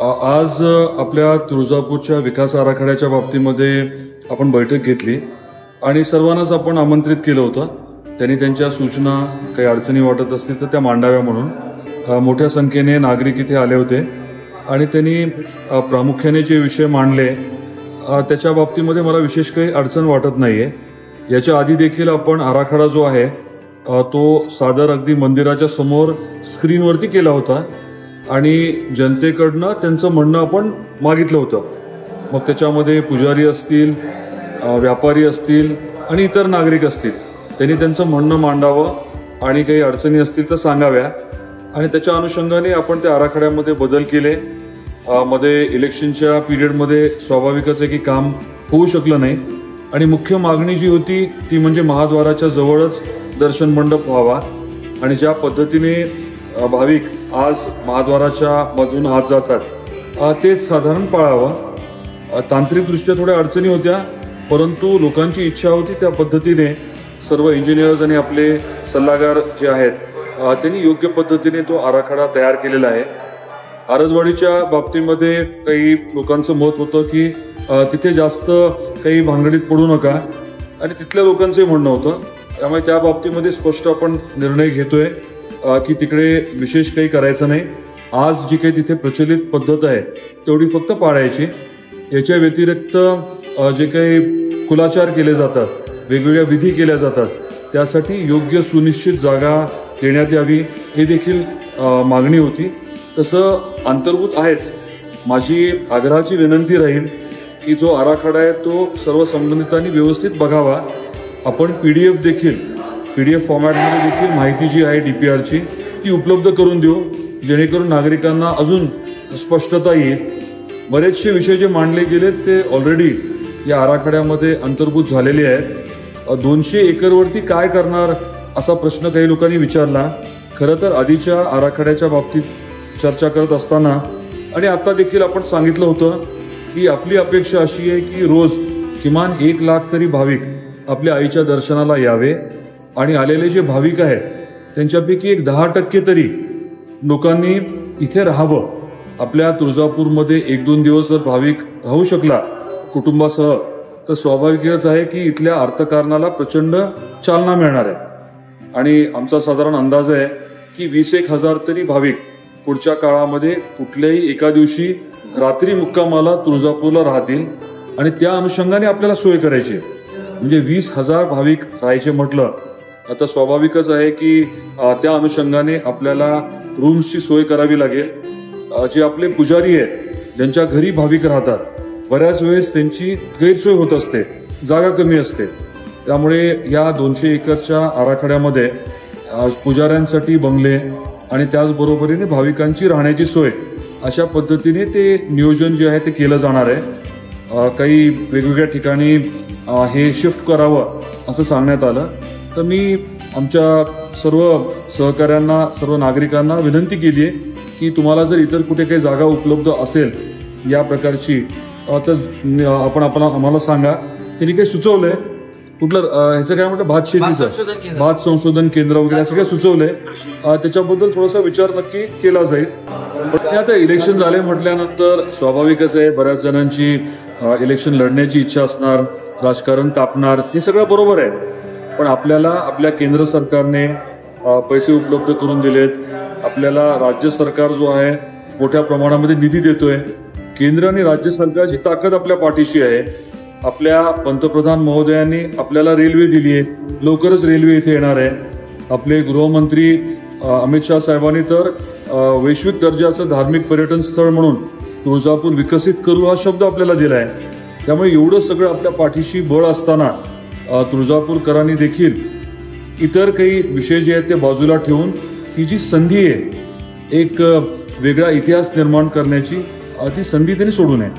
आज आपल्या तुळजापूरच्या विकास आराखड्याच्या बाबतीमध्ये आपण बैठक घेतली आणि सर्वांनाच आपण आमंत्रित केलं होतं. त्यांनी त्यांच्या सूचना काही अडचणी वाटत असतील तर त्या मांडाव्या म्हणून मोठ्या संख्येने नागरिक इथे आले होते आणि त्यांनी प्रामुख्याने जे विषय मांडले त्याच्या बाबतीमध्ये मला विशेष काही अडचण वाटत नाही आहे. याच्या आधी देखील आपण आराखडा जो आहे तो सादर अगदी मंदिराच्या समोर स्क्रीनवरती केला होता आणि जनतेकडनं त्यांचं म्हणणं आपण मागितलं होतं. मग त्याच्यामध्ये पुजारी असतील, व्यापारी असतील आणि इतर नागरिक असतील, त्यांनी त्यांचं म्हणणं मांडावं आणि काही अडचणी असतील तर सांगाव्या आणि त्याच्या अनुषंगाने आपण त्या आराखड्यामध्ये बदल केले. मध्ये इलेक्शनच्या पिरियडमध्ये स्वाभाविकच आहे की काम होऊ शकलं नाही आणि मुख्य मागणी जी होती ती म्हणजे महाद्वाराच्या जवळच दर्शन मंडप व्हावा आणि ज्या पद्धतीने भाविक आज महाद्वाराच्या मधून आत जातात तेच साधारण पाळावं. तांत्रिकदृष्ट्या थोड्या अडचणी होत्या, परंतु लोकांची इच्छा होती त्या पद्धतीने सर्व इंजिनियर्स आणि आपले सल्लागार जे आहेत त्यांनी योग्य पद्धतीने तो आराखडा तयार केलेला आहे. आरजवाडीच्या बाबतीमध्ये काही लोकांचं मत होतं की तिथे जास्त काही भानगडीत पडू नका आणि तिथल्या लोकांचंही म्हणणं होतं. त्यामुळे त्या बाबतीमध्ये स्पष्ट आपण निर्णय घेतोय की तिकडे विशेष काही करायचं नाही. आज जी काही तिथे प्रचलित पद्धत आहे तेवढी फक्त पाळायची. याच्या व्यतिरिक्त जे काही कुलाचार केले जातात, वेगवेगळ्या विधी केल्या जातात, त्यासाठी योग्य सुनिश्चित जागा देण्यात यावी ही देखील मागणी होती. तसं अंतर्भूत आहेच. माझी आग्रहाची विनंती राहील की जो आराखडा आहे तो सर्व संबंधितांनी व्यवस्थित बघावा. आपण PDF फॉर्मॅटमध्ये देखील माहिती जी आहे DPRची ती उपलब्ध करून देऊ, जेणेकरून नागरिकांना अजून स्पष्टता येईल. बरेचसे विषय जे मांडले गेलेत ते ऑलरेडी या आराखड्यामध्ये अंतर्भूत झालेले आहेत. 200 एकरवरती काय करणार असा प्रश्न काही लोकांनी विचारला. खरं तर आधीच्या आराखड्याच्या बाबतीत चर्चा करत असताना आणि आता देखील आपण सांगितलं होतं की आपली अपेक्षा अशी आहे की रोज किमान 1 लाख तरी भाविक आपल्या आईच्या दर्शनाला यावे आणि आलेले जे भाविक आहेत त्यांच्यापैकी 10% तरी लोकांनी इथे राहावं. आपल्या तुळजापूरमध्ये 1-2 दिवस जर भाविक राहू शकला कुटुंबासह तर स्वाभाविकच आहे की इथल्या अर्थकारणाला प्रचंड चालना मिळणार आहे आणि आमचा साधारण अंदाज आहे की 20-1 हजार तरी भाविक पुढच्या काळामध्ये कुठल्याही एका दिवशी रात्री मुक्कामाला तुळजापूरला राहतील आणि त्या अनुषंगाने आपल्याला सोय करायची. म्हणजे 20,000 भाविक राहायचे म्हटलं आता स्वाभाविकच आहे की त्या अनुषंगाने आपल्याला रूम्सची सोय करावी लागेल. जे आपले पुजारी आहेत ज्यांच्या घरी भाविक राहतात, बऱ्याच वेळेस त्यांची गैरसोय होत असते, जागा कमी असते. त्यामुळे या 200 एकरच्या आराखड्यामध्ये पुजाऱ्यांसाठी बंगले आणि त्याचबरोबरीने भाविकांची राहण्याची सोय अशा पद्धतीने ते नियोजन जे आहे ते केलं जाणार आहे. काही वेगवेगळ्या ठिकाणी हे शिफ्ट करावं असं सांगण्यात आलं. तर मी आमच्या सर्व सहकाऱ्यांना, सर्व नागरिकांना विनंती केली आहे की तुम्हाला जर इतर कुठे काही जागा उपलब्ध असेल या प्रकारची तर आपण आम्हाला सांगा. त्यांनी काही सुचवलंय कुठलं ह्याचं काय म्हणतं भात संशोधन केंद्र वगैरे असं काय सुचवलंय. त्याच्याबद्दल थोडासा विचार नक्की केला जाईल. पण आता इलेक्शन झाले म्हटल्यानंतर स्वाभाविकच आहे बऱ्याच जणांची इलेक्शन लढण्याची इच्छा असणार, राजकारण तापणार, हे सगळं बरोबर आहे. पण आपल्याला आपल्या केंद्र सरकारने पैसे उपलब्ध करून दिलेत. आपल्याला राज्य सरकार जो आहे मोठ्या प्रमाणामध्ये निधी देतोय. केंद्र आणि राज्य सरकारची ताकद आपल्या पाठीशी आहे. आपल्या पंतप्रधान महोदयांनी आपल्याला रेल्वे दिली आहे, लवकरच रेल्वे इथे येणार आहे. आपले गृहमंत्री अमित शाह साहेबांनी तर वैश्विक दर्जाचं धार्मिक पर्यटन स्थळ म्हणून तुळजापूर विकसित करू हा शब्द आपल्याला दिला आहे. त्यामुळे एवढं सगळं आपल्या पाठीशी बळ असताना तुळजापूरकरांनी देखील इतर काही विषय जे आहेत ते बाजूला ठेवून ही जी संधी आहे एक वेगळा इतिहास निर्माण करण्याची ती संधी त्यांनी सोडू नये.